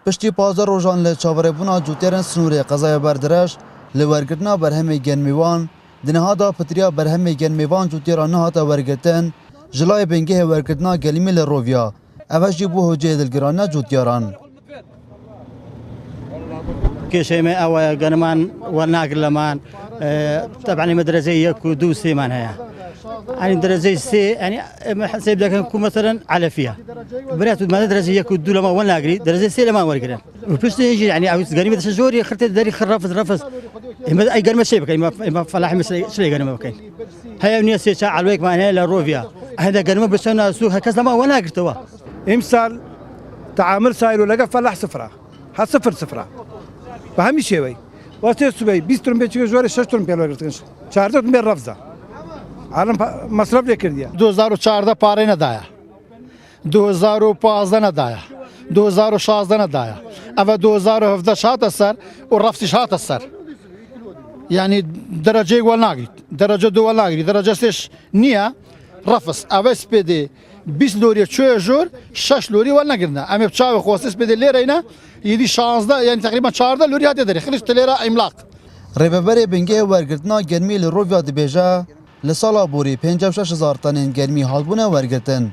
پشتی 15 روزان لی چاوربونا جوتیرن سنوری قضای بردرش لی ورگرتنا برهمی گنمیوان دنهادا پتریا برهمی گنمیوان جوتیران نهاتا ورگرتن جلای بنگه ورگرتنا گلیمی لی روویا اوش جی بو هجه دلگرانا جوتیران كشيمة أو جنمان والناقل لمان طبعا مدرسة يكو دو سيمان هيا يعني مدرسة سي يعني حسب لك كم مثلا على فيها بريت مدرسة يكو دو لما والناقري درجة سي لما ورقنا وبس يجي يعني أو جريمة الشجوري خرت داري خرافز رفز أي جريمة شيء بكين ما فلاح مثل شيء جريمة بكين هيا الناس يشاع على الويك معنا للروفيا هذا جريمة بس أنا سوق هكذا ما والناقر توا امسال تعامل سائل ولا فلاح صفرة صفرة فهمي شيء واسه سبي 20 ترم بيجي جوار 6 ترم بيلو گرتنش 4 ترم رفضه عالم مصرف لكرديا 2014 پاره ندایا 2015 ندایا 2016 ندایا اما 2017 شات السر ورفت شات السر يعني درجه والناقي درجه دو والناقي درجه 6 نيه رفس اوس بيدي 20 لوري شويه جور 6 لوري والناقرنا اما بتشاو خوسس بيدي ليرينا يدي 16 يعني تقريبا 4 لوري هاتي دري خلص ليره املاق ریببری بنگه ورگرتنا گرمی لی روویا دبیجه لسالا بوری 56,000 تنین گرمی هالبونه ورگرتن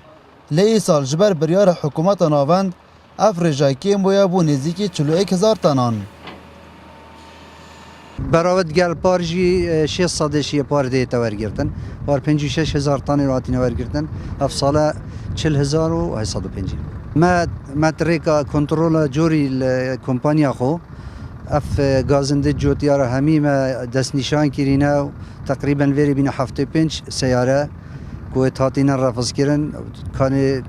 لی سال جبر بریار حکومت ناوند اف رجاکی مویا بو نزدیکی 41,000 تنان براود گل پارجی 600 شی پار دیتا ورگرتن پار 56,000 تن راتین ورگرتن اف سالا 40,850 ما تریکا کنترل جوری کمپانیا خو اف گازنده جوتیار همی ما دست نشان کرینا تقریبا وری بین 75 سیاره کوه هاتین رفض کردن کان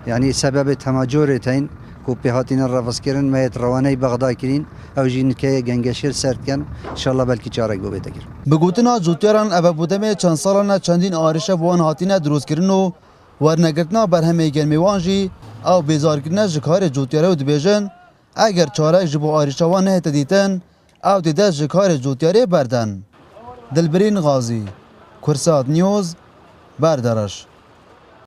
یعنی سبب تماجور تین کوه هاتین رفض کردن ما روانه بغداد کردن او جین که گنگشیر سرد کن ان شاء الله بلکی چاره گو بتگیر بگوتنا جوتیاران ابا بودمه چند سالانه چندین آرشه وان هاتین دروست کردن و ورنگرتنا برهمه گرمیوان جی او بیزار کردن جکار جوتیاره و دبیجن اگر چاره جبو آریشوان نه تدیتن او دیده جکار جوتیاره بردن دلبرین غازی کرسات نیوز بردارش